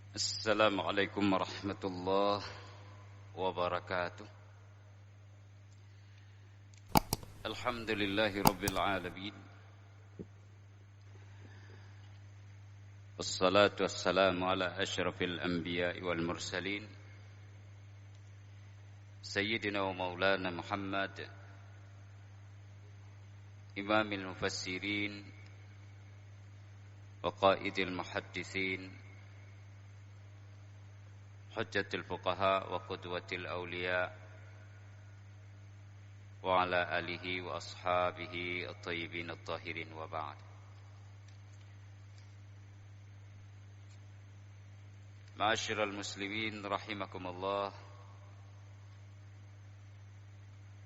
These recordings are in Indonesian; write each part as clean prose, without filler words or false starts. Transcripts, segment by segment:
Assalamualaikum warahmatullahi wabarakatuh. Alhamdulillahi rabbil alamin. Wassalatu wassalamu ala asyrafil anbiya'i wal mursalin Sayyidina wa maulana Muhammad Imamil mufassirin wa qaidil muhaddithin Hujjatul fuqaha wa qudwatil awliya wa ala alihi wa ashabihi at-tayyibin at-tahirin wa ba'd. Ma'asyiral muslimin rahimakumullah.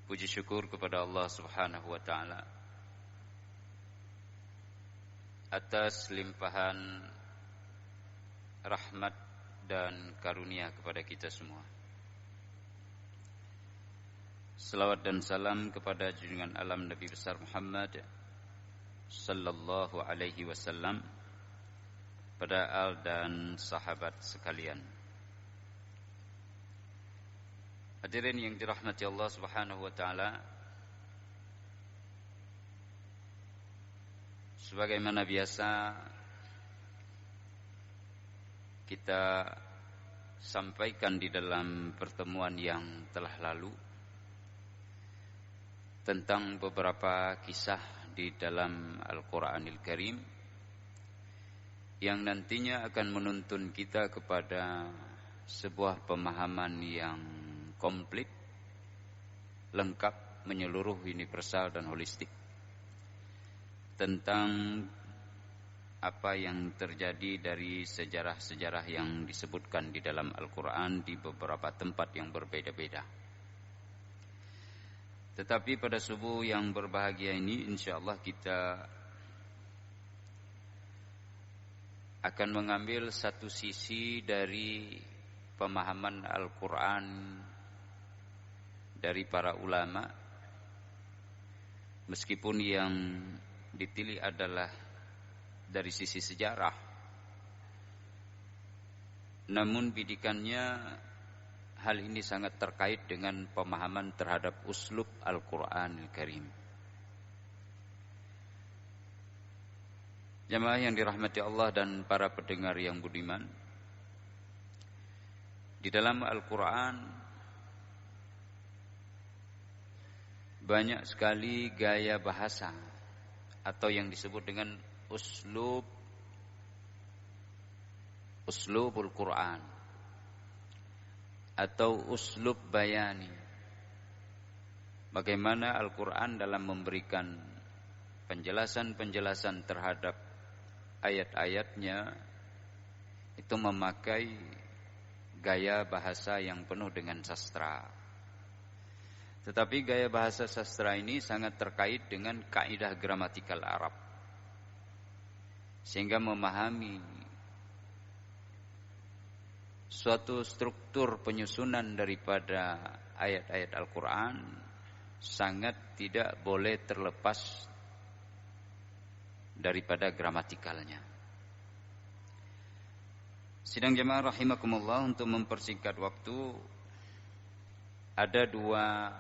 Puji syukur kepada Allah Subhanahu wa taala atas limpahan rahmat dan karunia kepada kita semua. Selawat dan salam kepada junjungan alam Nabi besar Muhammad sallallahu alaihi wasallam, pada al dan sahabat sekalian. Hadirin yang dirahmati Allah Subhanahu wa taala, sebagaimana biasa kita sampaikan di dalam pertemuan yang telah lalu tentang beberapa kisah di dalam Al-Quranil Karim yang nantinya akan menuntun kita kepada sebuah pemahaman yang komplit, lengkap, menyeluruh, universal dan holistik tentang apa yang terjadi dari sejarah-sejarah yang disebutkan di dalam Al-Quran di beberapa tempat yang berbeda-beda. Tetapi pada subuh yang berbahagia ini, insyaallah kita akan mengambil satu sisi dari pemahaman Al-Quran dari para ulama, meskipun yang dipilih adalah dari sisi sejarah, namun bidikannya hal ini sangat terkait dengan pemahaman terhadap uslub Al-Quranil Karim. Jamaah yang dirahmati Allah dan para pendengar yang budiman, di dalam Al-Quran banyak sekali gaya bahasa atau yang disebut dengan uslubul Quran atau uslub bayani. Bagaimana Al-Quran dalam memberikan penjelasan-penjelasan terhadap ayat-ayatnya itu memakai gaya bahasa yang penuh dengan sastra. Tetapi gaya bahasa sastra ini sangat terkait dengan kaidah gramatikal Arab, sehingga memahami suatu struktur penyusunan daripada ayat-ayat Al-Quran sangat tidak boleh terlepas daripada gramatikalnya. Sidang jemaah rahimakumullah, untuk mempersingkat waktu, ada dua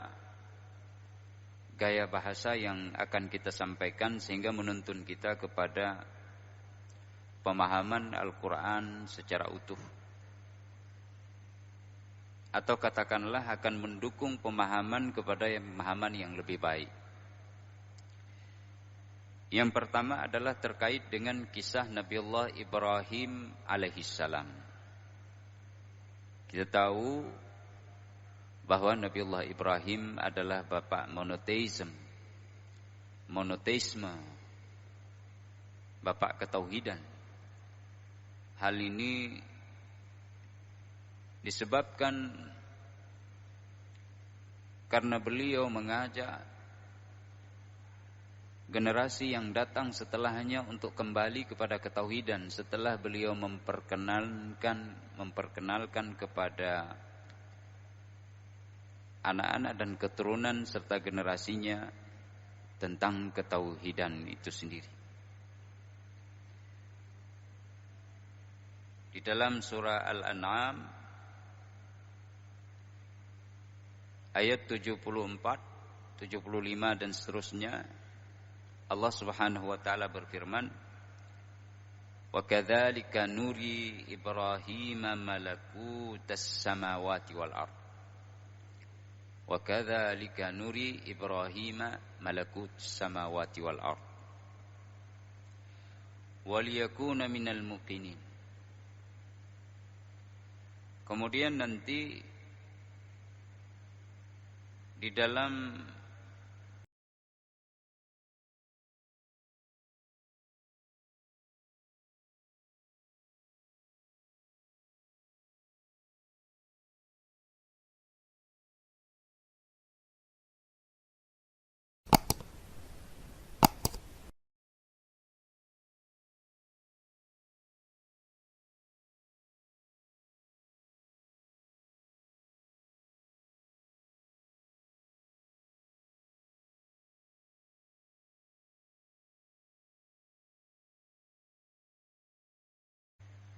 gaya bahasa yang akan kita sampaikan sehingga menuntun kita kepada pemahaman Al-Quran secara utuh, atau katakanlah akan mendukung pemahaman kepada pemahaman yang lebih baik. Yang pertama adalah terkait dengan kisah Nabiullah Ibrahim alaihissalam. Kita tahu bahwa Nabiullah Ibrahim adalah bapak monoteisme, bapak ketauhidan. Hal ini disebabkan karena beliau mengajak generasi yang datang setelahnya untuk kembali kepada ketauhidan setelah beliau memperkenalkan kepada anak-anak dan keturunan serta generasinya tentang ketahuan, itu sendiri. Di dalam surah Al-An'am ayat 74, 75 dan seterusnya, Allah Subhanahu wa taala berfirman, "Wa kadzalika nuri Ibrahim malakutas samawati wal ard." Wa kadzalika nuri Ibrahim malakutas samawati wal ard. Waliyakuna minal muqinin. Kemudian nanti di dalam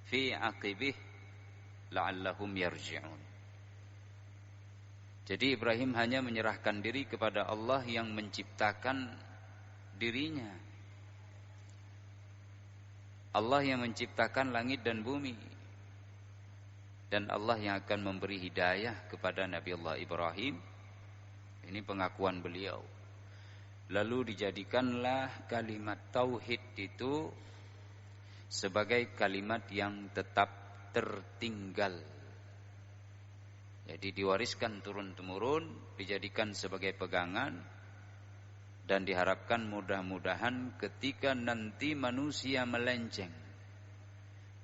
fi aqibih la'allahum yarji'un. Jadi Ibrahim hanya menyerahkan diri kepada Allah yang menciptakan dirinya. Allah yang menciptakan langit dan bumi. Dan Allah yang akan memberi hidayah kepada Nabi Allah Ibrahim. Ini pengakuan beliau. Lalu dijadikanlah kalimat tauhid itu sebagai kalimat yang tetap tertinggal. Jadi diwariskan turun-temurun, dijadikan sebagai pegangan, dan diharapkan mudah-mudahan ketika nanti manusia melenceng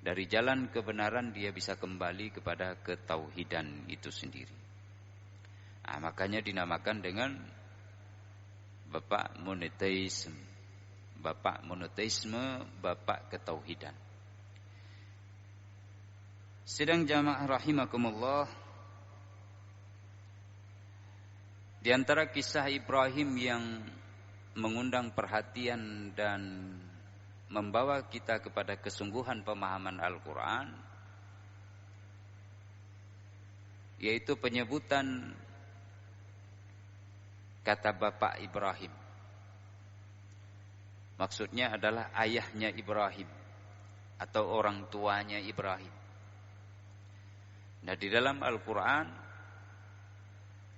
dari jalan kebenaran, dia bisa kembali kepada ketauhidan itu sendiri. Nah, makanya dinamakan dengan Bapak monoteisme. Bapak monoteisme, bapak ketauhidan. Sidang jamaah rahimakumullah, di antara kisah Ibrahim yang mengundang perhatian dan membawa kita kepada kesungguhan pemahaman Al-Quran, yaitu penyebutan kata Bapak Ibrahim. Maksudnya adalah ayahnya Ibrahim atau orang tuanya Ibrahim. Nah, di dalam Al-Quran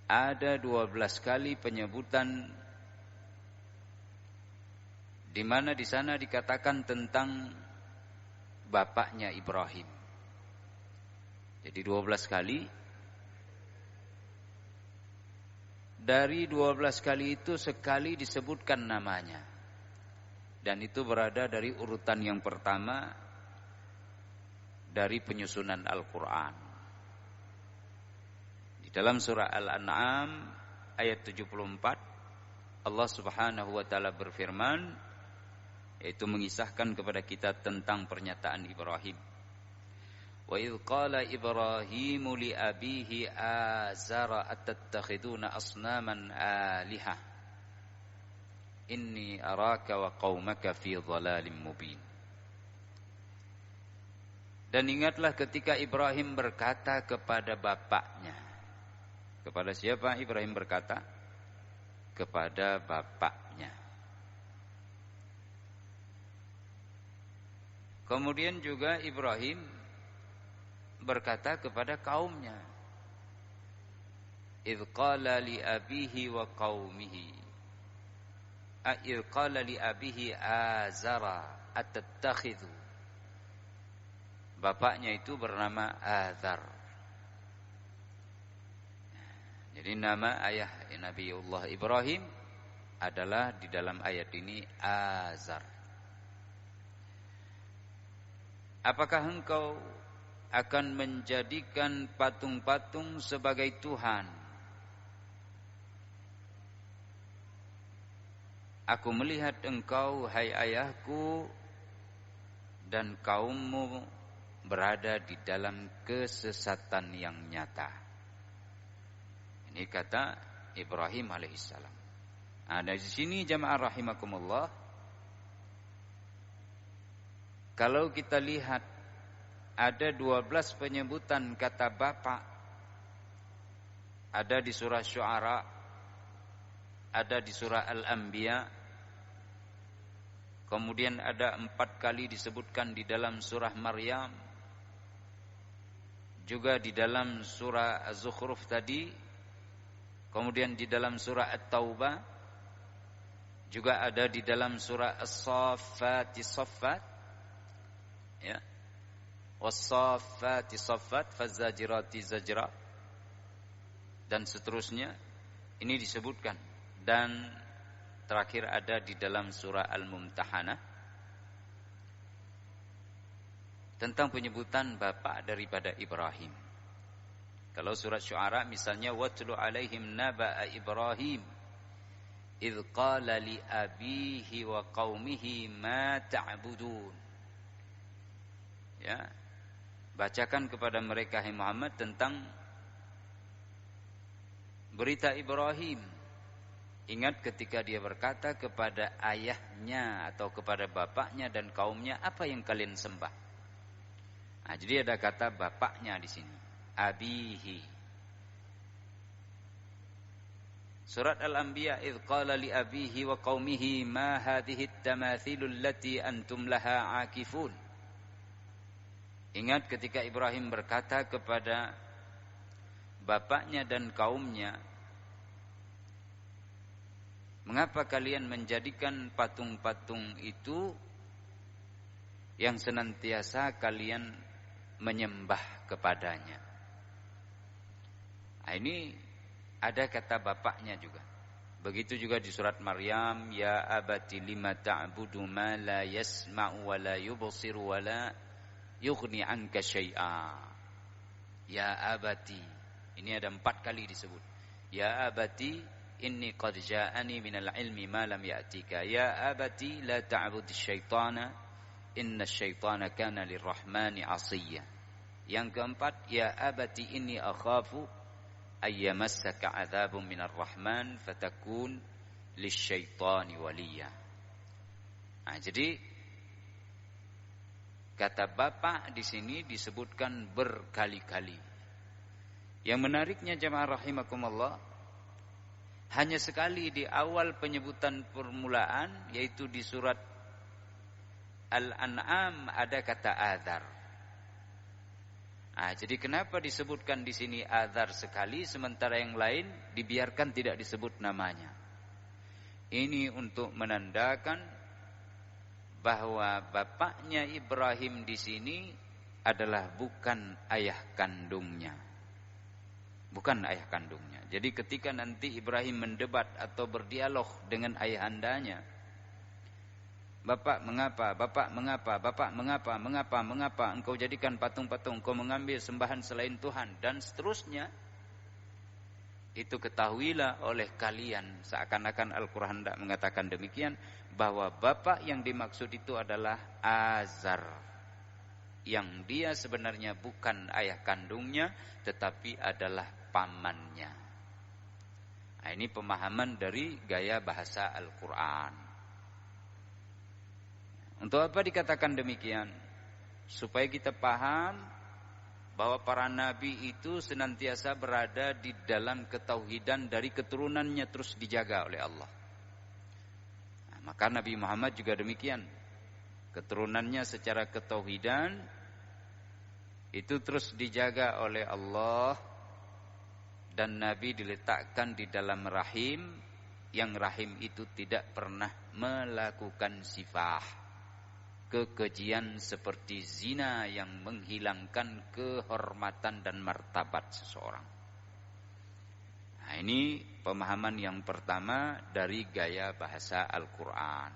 ada 12 kali penyebutan di mana di sana dikatakan tentang bapaknya Ibrahim. Jadi 12 kali. Dari 12 kali itu sekali disebutkan namanya. Dan itu berada dari urutan yang pertama dari penyusunan Al-Quran. Di dalam surah Al-An'am ayat 74, Allah Subhanahu wa taala berfirman, yaitu mengisahkan kepada kita tentang pernyataan Ibrahim. Wa idh qala Ibrahimu li abihi azara atattakhiduna asnaman alihah inni araka wa qaumaka fi dhalalin mubin. Dan ingatlah ketika Ibrahim berkata kepada bapaknya. Kepada siapa Ibrahim berkata? Kepada bapaknya. Kemudian juga Ibrahim berkata kepada kaumnya. Idh qala li abihi wa qaumihi. Idh qala li abihi azara atattakhidhu. Bapaknya itu bernama Azar. Jadi nama ayah Nabiullah Ibrahim adalah di dalam ayat ini Azar. Apakah engkau akan menjadikan patung-patung sebagai Tuhan? Aku melihat engkau, hai ayahku, dan kaummu berada di dalam kesesatan yang nyata. Ini kata Ibrahim alaihissalam. Nah, dari sini jamaah rahimakumullah, kalau kita lihat ada 12 penyebutan kata bapak. Ada di surah Syu'ara, ada di surah Al-Anbiya, kemudian ada 4 kali disebutkan di dalam surah Maryam, juga di dalam surah Az-Zukhruf tadi, kemudian di dalam surah At-Taubah, juga ada di dalam surah As-Saffati Saffat, ya, Was-Saffati Saffat, Faz-Zajirati Zajra, dan seterusnya. Ini disebutkan. Dan terakhir ada di dalam surah Al-Mumtahanah tentang penyebutan bapak daripada Ibrahim. Kalau surat Syu'ara misalnya, watlu alaihim naba'a Ibrahim idh qala li abihi wa qaumihi ma ta'budun. Ya, bacakan kepada mereka hai Muhammad tentang berita Ibrahim. Ingat ketika dia berkata kepada ayahnya atau kepada bapaknya dan kaumnya, apa yang kalian sembah? Nah, jadi ada kata bapaknya di sini, abihi. Surat Al-Anbiya, idh qala li abihi wa qaumihi ma hadhihi at-tamathilul lati antum laha akifun. Ingat ketika Ibrahim berkata kepada bapaknya dan kaumnya, mengapa kalian menjadikan patung-patung itu yang senantiasa kalian menyembah kepadanya? Nah, ini ada kata bapaknya juga. Begitu juga di surat Maryam, ya abati lima ta'budu ma la yasma'u wa la yubsiru wa la yughni anka syai'a. Ya abati, ini ada 4 kali disebut. Ya abati inni qad ja'ani minal ilmi ma lam ya'tika. Ya abati la ta'budis syaitana inna syaitana kana lirrahmani 'asiyya. Yang keempat, ya abati inni akhafu ayyamassaka 'adzabun minar rahman fatakun lisyaitani waliya. Nah, jadi kata bapak di sini disebutkan berkali-kali. Yang menariknya jemaah rahimakumullah, hanya sekali di awal penyebutan permulaan, yaitu di surat Al-An'am ada kata adzar. Nah, jadi kenapa disebutkan di sini adzar sekali, sementara yang lain dibiarkan tidak disebut namanya? Ini untuk menandakan bahwa bapaknya Ibrahim di sini adalah bukan ayah kandungnya. Bukan ayah kandungnya. Jadi ketika nanti Ibrahim mendebat atau berdialog dengan ayahandanya, Bapak mengapa, Bapak mengapa, Bapak mengapa, mengapa engkau jadikan patung-patung, engkau mengambil sembahan selain Tuhan, dan seterusnya. Itu ketahuilah oleh kalian, seakan-akan Al-Quran tidak mengatakan demikian, bahwa bapak yang dimaksud itu adalah Azar, yang dia sebenarnya bukan ayah kandungnya, tetapi adalah pamannya. Nah, ini pemahaman dari gaya bahasa Al-Quran. Untuk apa dikatakan demikian? Supaya kita paham bahwa para nabi itu senantiasa berada di dalam ketauhidan, dari keturunannya terus dijaga oleh Allah. Nah, maka Nabi Muhammad juga demikian. Keturunannya secara ketauhidan itu terus dijaga oleh Allah, dan Nabi diletakkan di dalam rahim, yang rahim itu tidak pernah melakukan sifah, kekejian seperti zina yang menghilangkan kehormatan dan martabat seseorang. Nah, ini pemahaman yang pertama dari gaya bahasa Al-Quran.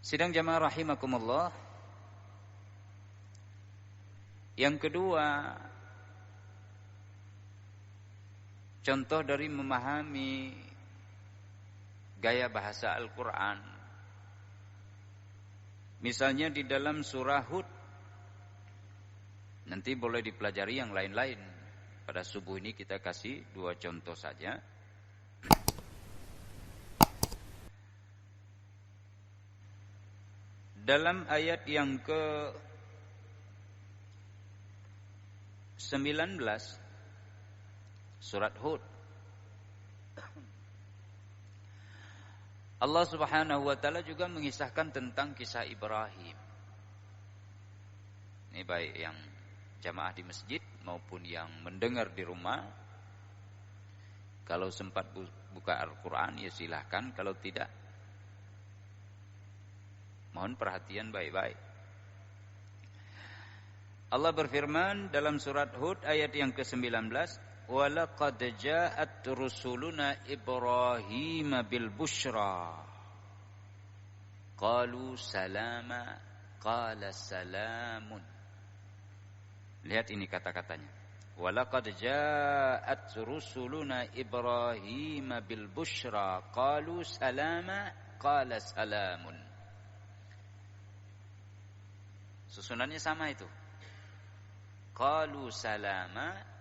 Sidang jamaah rahimakumullah. Yang kedua, contoh dari memahami gaya bahasa Al-Quran. Misalnya di dalam surah Hud. Nanti boleh dipelajari yang lain-lain. Pada subuh ini kita kasih 2 contoh saja. dalam ayat yang ke-19 surat Hud, Allah Subhanahu wa taala juga mengisahkan tentang kisah Ibrahim. Ini baik yang jamaah di masjid maupun yang mendengar di rumah. Kalau sempat buka Al-Quran ya silahkan, kalau tidak mohon perhatian baik-baik. Allah berfirman dalam surat Hud ayat yang ke-19, وَلَقَدْ جَاءَتْ رُسُلُنَا إِبْرَاهِيمَ بِالْبُشْرَى قَالُوا سَلَامًا قَالَ سَلَامٌ. Lihat ini kata-katanya. وَلَقَدْ جَاءَتْ رُسُلُنَا إِبْرَاهِيمَ بِالْبُشْرَى قَالُوا سَلَامًا قَالَ سَلَامٌ. Susunannya sama itu. Qalu salama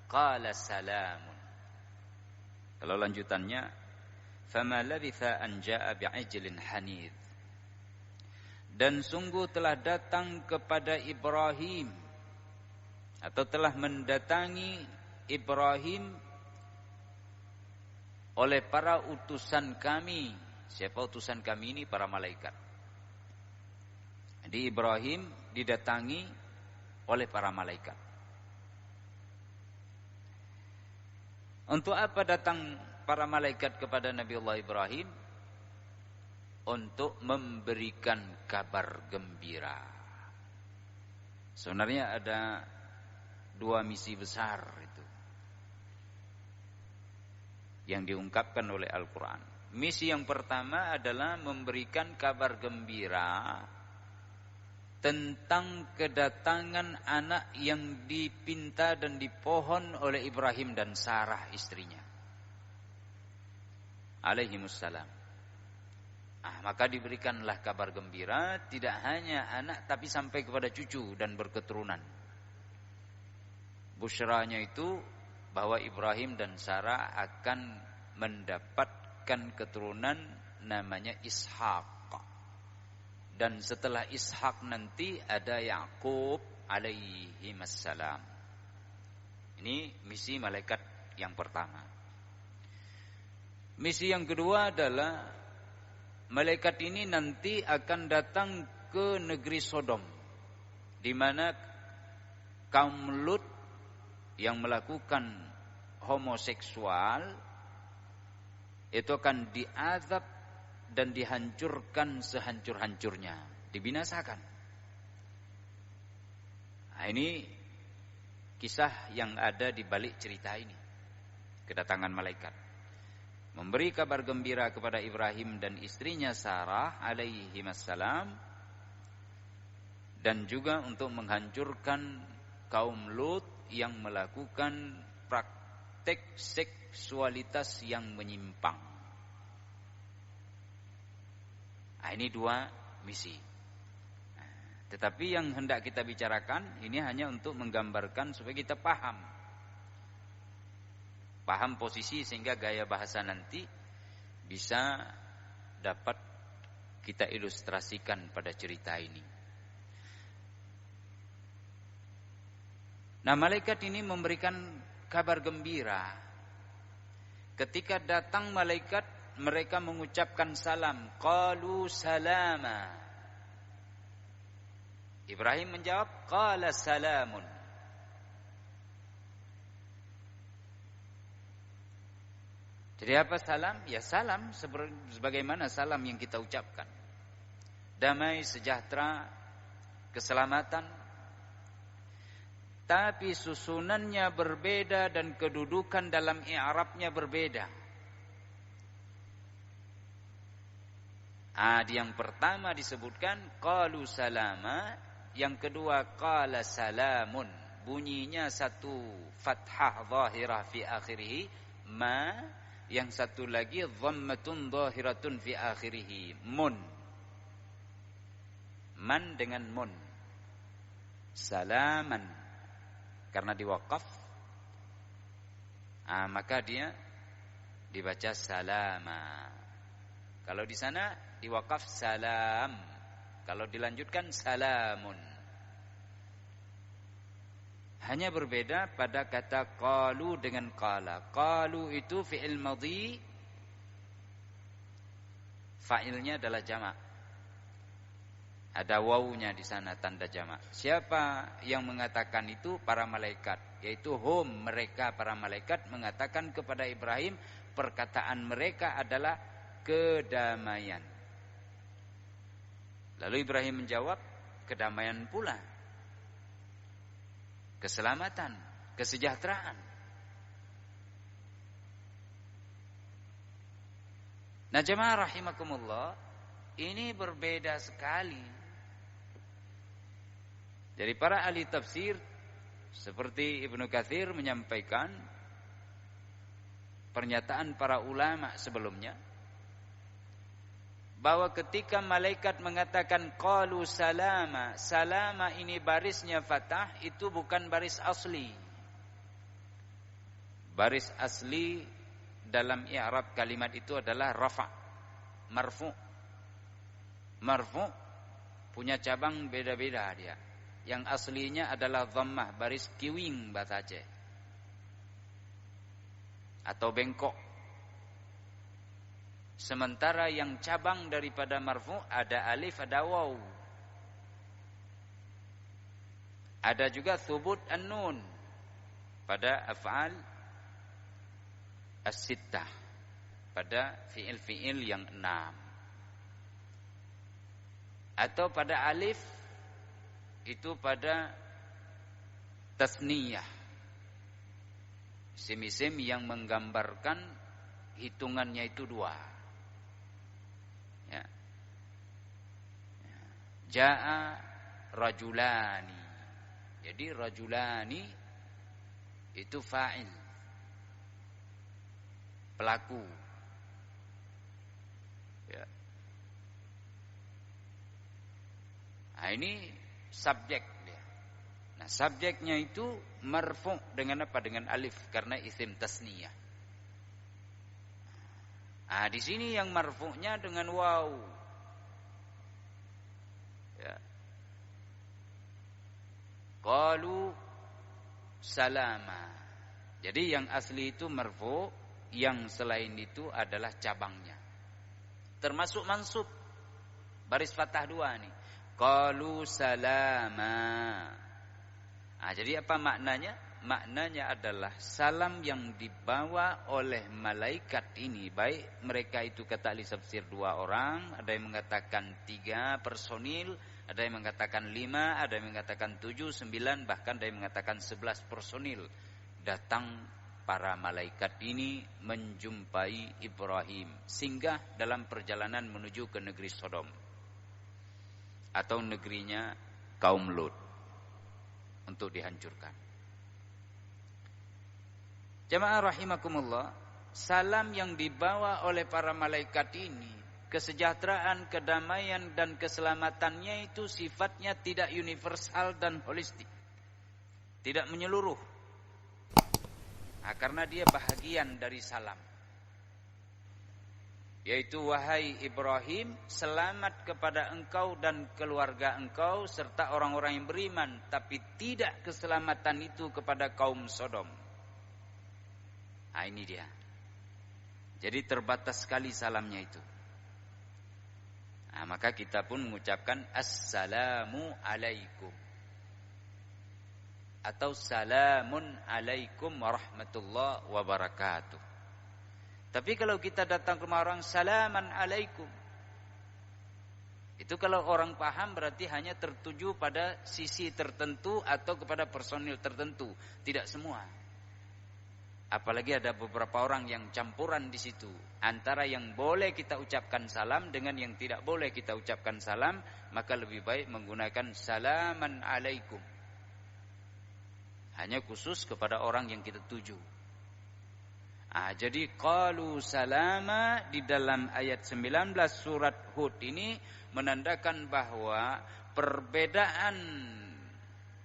qala salamun. Kalau lanjutannya, fama labitha an jaa bi'ijlin hanid. Dan sungguh telah datang kepada Ibrahim atau telah mendatangi Ibrahim oleh para utusan kami. Siapa utusan kami ini? Para malaikat. Jadi Ibrahim didatangi oleh para malaikat. Untuk apa datang para malaikat kepada Nabi Allah Ibrahim? Untuk memberikan kabar gembira. Sebenarnya ada dua misi besar itu yang diungkapkan oleh Al-Quran. Misi yang pertama adalah memberikan kabar gembira tentang kedatangan anak yang dipinta dan dipohon oleh Ibrahim dan Sarah istrinya alaihimussalam. Maka diberikanlah kabar gembira, tidak hanya anak tapi sampai kepada cucu dan berketurunan. Busyranya itu bahwa Ibrahim dan Sarah akan mendapatkan keturunan namanya Ishak. Dan setelah Ishak nanti ada Yakub alaihi wassalam. Ini misi malaikat yang pertama. Misi yang kedua adalah malaikat ini nanti akan datang ke negeri Sodom, di mana kaum Lut yang melakukan homoseksual itu akan diazab dan dihancurkan sehancur-hancurnya, dibinasakan. Ini kisah yang ada di balik cerita ini. Kedatangan malaikat memberi kabar gembira kepada Ibrahim dan istrinya Sarah alaihi wassalam, dan juga untuk menghancurkan kaum Lut yang melakukan praktek seksualitas yang menyimpang. Ini dua misi. Tetapi yang hendak kita bicarakan ini hanya untuk menggambarkan supaya kita paham posisi, sehingga gaya bahasa nanti bisa dapat kita ilustrasikan pada cerita ini. Nah, malaikat ini memberikan kabar gembira. Ketika datang malaikat, mereka mengucapkan salam. Qalu salama. Ibrahim menjawab, qala salamun. Jadi apa salam? Ya salam sebagaimana salam yang kita ucapkan. Damai, sejahtera, keselamatan. Tapi susunannya berbeda dan kedudukan dalam i'rabnya berbeda. Di yang pertama disebutkan qalu salama, yang kedua qala salamun. Bunyinya satu fathah zahirah fi akhirih ma, yang satu lagi dhammatun zahiratun fi akhirih mun. Man dengan mun. Salaman karena diwaqaf, maka dia dibaca salama. Kalau di sana diwaqaf salam, Kalau dilanjutkan salamun. Hanya berbeda pada kata qalu dengan qala. Qalu itu fi'il madhi, fa'ilnya adalah jamak. Ada wawunya di sana, tanda jamak. Siapa yang mengatakan itu? Para malaikat, yaitu hum, mereka para malaikat mengatakan kepada Ibrahim, perkataan mereka adalah kedamaian. Lalu Ibrahim menjawab, kedamaian pula, keselamatan, kesejahteraan. Nah, jemaah rahimakumullah, ini berbeda sekali. Dari para ahli tafsir seperti Ibnu Katsir menyampaikan pernyataan para ulama sebelumnya, bahwa ketika malaikat mengatakan qalu salama, salama ini barisnya fathah, itu bukan baris asli. Baris asli dalam i'rab kalimat itu adalah rafa, marfu. Marfu punya cabang beda-beda dia. Yang aslinya adalah dhammah, baris kiwing bahasa Aceh, atau bengkok. Sementara yang cabang daripada marfu ada alif, ada waw. Ada juga thubut an-nun pada af'al as-sittah, pada fi'il-fi'il yang 6. Atau pada alif itu pada tasniyah, isim-isim yang menggambarkan hitungannya itu 2. Ya. Ja'a rajulani. Jadi rajulani itu fa'il, pelaku. Ya. Nah, ini subjek dia. Nah, subjeknya itu marfu dengan apa? Dengan alif, karena isim tasniyah. Nah, di sini yang marfu'nya dengan waw. Ya. Qalu salama. Jadi yang asli itu marfu, yang selain itu adalah cabangnya. Termasuk mansub, baris fathah 2 nih. Qalu salama. Nah, jadi apa maknanya? Maknanya adalah salam yang dibawa oleh malaikat ini, baik mereka itu kata ahli tafsir 2 orang, ada yang mengatakan 3 personil, ada yang mengatakan 5, ada yang mengatakan 7, 9, bahkan ada yang mengatakan 11 personil. Datang para malaikat ini menjumpai Ibrahim, singgah dalam perjalanan menuju ke negeri Sodom atau negerinya kaum Lut, untuk dihancurkan. Jamaah rahimakumullah, salam yang dibawa oleh para malaikat ini, kesejahteraan, kedamaian dan keselamatannya itu sifatnya tidak universal dan holistik, tidak menyeluruh. Nah, karena dia bahagian dari salam, yaitu wahai Ibrahim, selamat kepada engkau dan keluarga engkau serta orang-orang yang beriman, tapi tidak keselamatan itu kepada kaum Sodom. Nah, ini dia. Jadi terbatas sekali salamnya itu. Nah, maka kita pun mengucapkan assalamu alaikum atau salamun alaikum warahmatullahi wabarakatuh. Tapi kalau kita datang ke rumah orang, salaman alaikum, itu kalau orang paham berarti hanya tertuju pada sisi tertentu atau kepada personil tertentu, tidak semua. Apalagi ada beberapa orang yang campuran di situ, antara yang boleh kita ucapkan salam dengan yang tidak boleh kita ucapkan salam, maka lebih baik menggunakan salaman alaikum, hanya khusus kepada orang yang kita tuju. Jadi qalu salama di dalam ayat 19 surat Hud ini menandakan bahwa perbedaan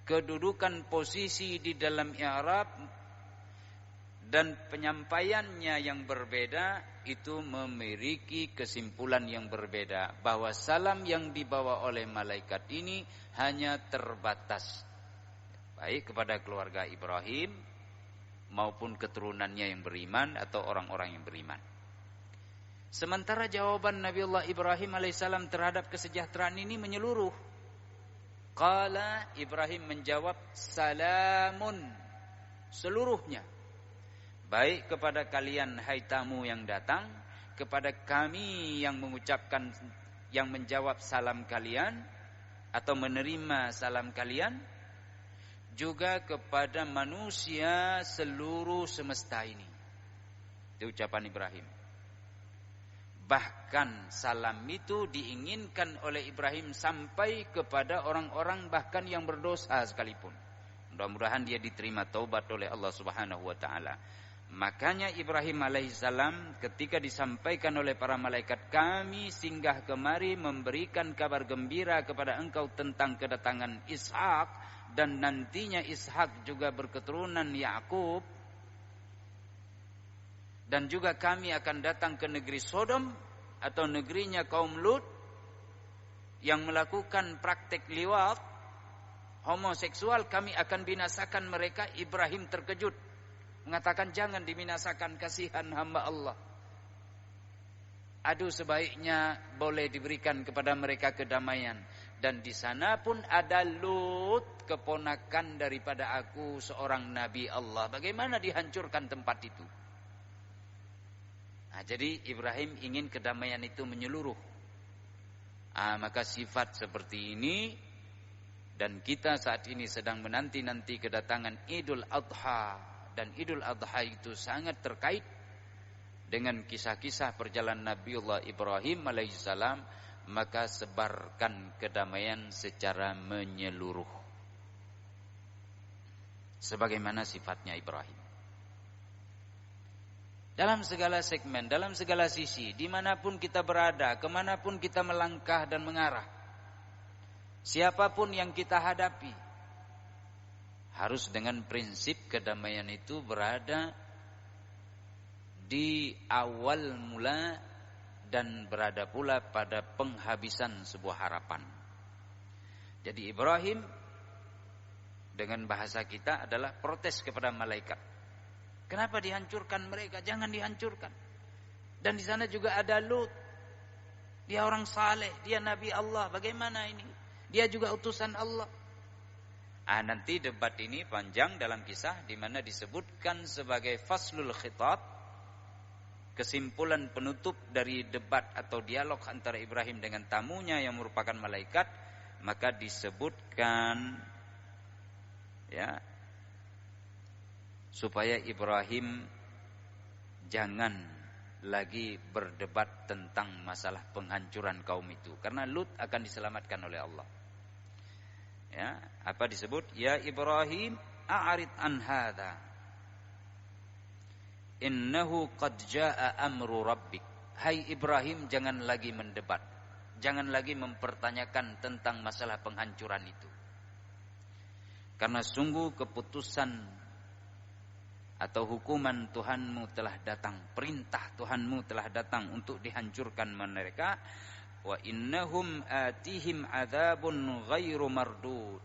kedudukan posisi di dalam i'rab dan penyampaiannya yang berbeda itu memiliki kesimpulan yang berbeda, bahwa salam yang dibawa oleh malaikat ini hanya terbatas baik kepada keluarga Ibrahim maupun keturunannya yang beriman atau orang-orang yang beriman. Sementara jawaban Nabiullah Ibrahim alaihissalam terhadap kesejahteraan ini menyeluruh. Qala, Ibrahim menjawab, salamun, seluruhnya. Baik kepada kalian hai tamu yang datang, kepada kami yang mengucapkan, yang menjawab salam kalian atau menerima salam kalian, juga kepada manusia seluruh semesta ini. Itu ucapan Ibrahim. Bahkan salam itu diinginkan oleh Ibrahim sampai kepada orang-orang bahkan yang berdosa sekalipun. Mudah-mudahan dia diterima taubat oleh Allah Subhanahu wa taala. Makanya Ibrahim alaihissalam ketika disampaikan oleh para malaikat, kami singgah kemari memberikan kabar gembira kepada engkau tentang kedatangan Ishak, dan nantinya Ishak juga berketurunan Yakub, dan juga kami akan datang ke negeri Sodom atau negerinya kaum Lut yang melakukan praktek liwat homoseksual, kami akan binasakan mereka. Ibrahim terkejut, mengatakan jangan dibinasakan, kasihan hamba Allah. Aduh, sebaiknya boleh diberikan kepada mereka kedamaian. Dan di sana pun ada Lut, keponakan daripada aku, seorang nabi Allah. Bagaimana dihancurkan tempat itu? Nah, jadi Ibrahim ingin kedamaian itu menyeluruh. Maka sifat seperti ini, dan kita saat ini sedang menanti-nanti kedatangan Idul Adha, dan Idul Adha itu sangat terkait dengan kisah-kisah perjalanan Nabiullah Ibrahim alaihissalam, maka sebarkan kedamaian secara menyeluruh sebagaimana sifatnya Ibrahim. Dalam segala segmen, dalam segala sisi, dimanapun kita berada, kemanapun kita melangkah dan mengarah, siapapun yang kita hadapi, harus dengan prinsip kedamaian itu berada di awal mula dan berada pula pada penghabisan sebuah harapan. Jadi Ibrahim dengan bahasa kita adalah protes kepada malaikat. Kenapa dihancurkan mereka? Jangan dihancurkan. Dan di sana juga ada Lut. Dia orang saleh, dia nabi Allah. Bagaimana ini? Dia juga utusan Allah. Nanti debat ini panjang dalam kisah, di mana disebutkan sebagai faslul khitab, kesimpulan penutup dari debat atau dialog antara Ibrahim dengan tamunya yang merupakan malaikat. Maka disebutkan, ya, supaya Ibrahim jangan lagi berdebat tentang masalah penghancuran kaum itu, karena Lut akan diselamatkan oleh Allah. Ya, apa disebut? Ya Ibrahim, a'rid an hadza, innahu qad jaa amru rabbik. Hai Ibrahim, jangan lagi mendebat, jangan lagi mempertanyakan tentang masalah penghancuran itu, karena sungguh keputusan atau hukuman Tuhanmu telah datang, perintah Tuhanmu telah datang untuk dihancurkan mereka. Wa innahum atihim adzabun ghairu mardud,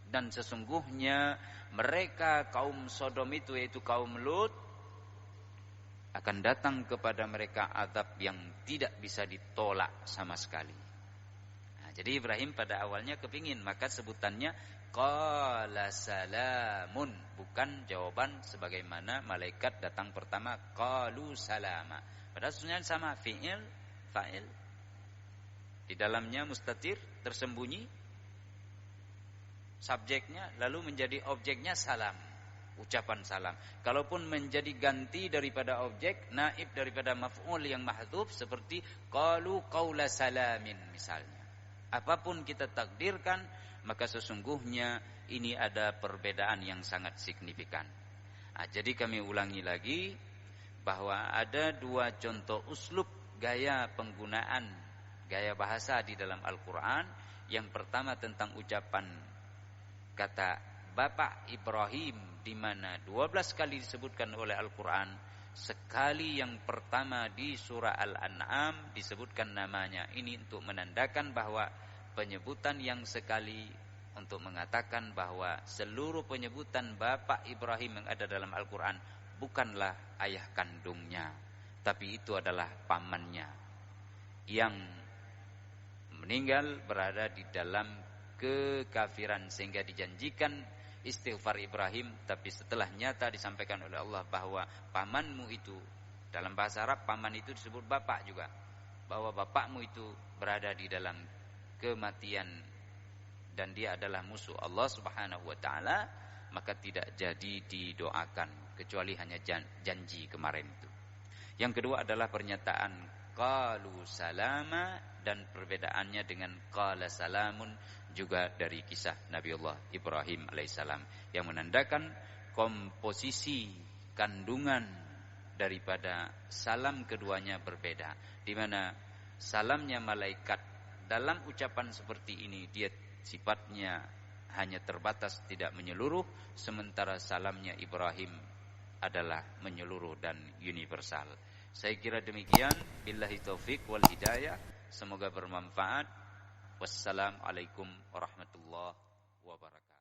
dan sesungguhnya mereka kaum Sodom itu, yaitu kaum Lut, akan datang kepada mereka azab yang tidak bisa ditolak sama sekali. Jadi Ibrahim pada awalnya kepingin, maka sebutannya qala salamun, bukan jawaban sebagaimana malaikat datang pertama qalu salama. Padahal sebenarnya sama, fi'il, fa'il. Di dalamnya mustatir, tersembunyi subjeknya, lalu menjadi objeknya salam, ucapan salam. Kalaupun menjadi ganti daripada objek, naib daripada maf'ul yang mahdhuf, seperti qalu qaula salamin misalnya. Apapun kita takdirkan, maka sesungguhnya ini ada perbedaan yang sangat signifikan. Jadi kami ulangi lagi bahwa ada dua contoh uslub gaya penggunaan, gaya bahasa di dalam Al-Quran. Yang pertama tentang ucapan kata Bapak Ibrahim di mana 12 kali disebutkan oleh Al-Quran. Sekali yang pertama di surah Al-An'am disebutkan namanya. Ini untuk menandakan bahwa penyebutan yang sekali untuk mengatakan bahwa seluruh penyebutan Bapak Ibrahim yang ada dalam Al-Quran bukanlah ayah kandungnya, tapi itu adalah pamannya yang meninggal berada di dalam kekafiran, sehingga dijanjikan istighfar Ibrahim. Tapi setelah nyata disampaikan oleh Allah bahwa pamanmu itu, dalam bahasa Arab paman itu disebut bapak juga, bahwa bapakmu itu berada di dalam kematian dan dia adalah musuh Allah Subhanahu wa taala, maka tidak jadi didoakan kecuali hanya janji kemarin itu. Yang kedua adalah pernyataan qalu salama, dan perbedaannya dengan qala salamun juga dari kisah Nabiullah Ibrahim alaihissalam, yang menandakan komposisi kandungan daripada salam keduanya berbeda, di mana salamnya malaikat dalam ucapan seperti ini dia sifatnya hanya terbatas, tidak menyeluruh, sementara salamnya Ibrahim adalah menyeluruh dan universal. Saya kira demikian. Billahi taufik wal hidayah. Semoga bermanfaat. Wassalamualaikum warahmatullahi wabarakatuh.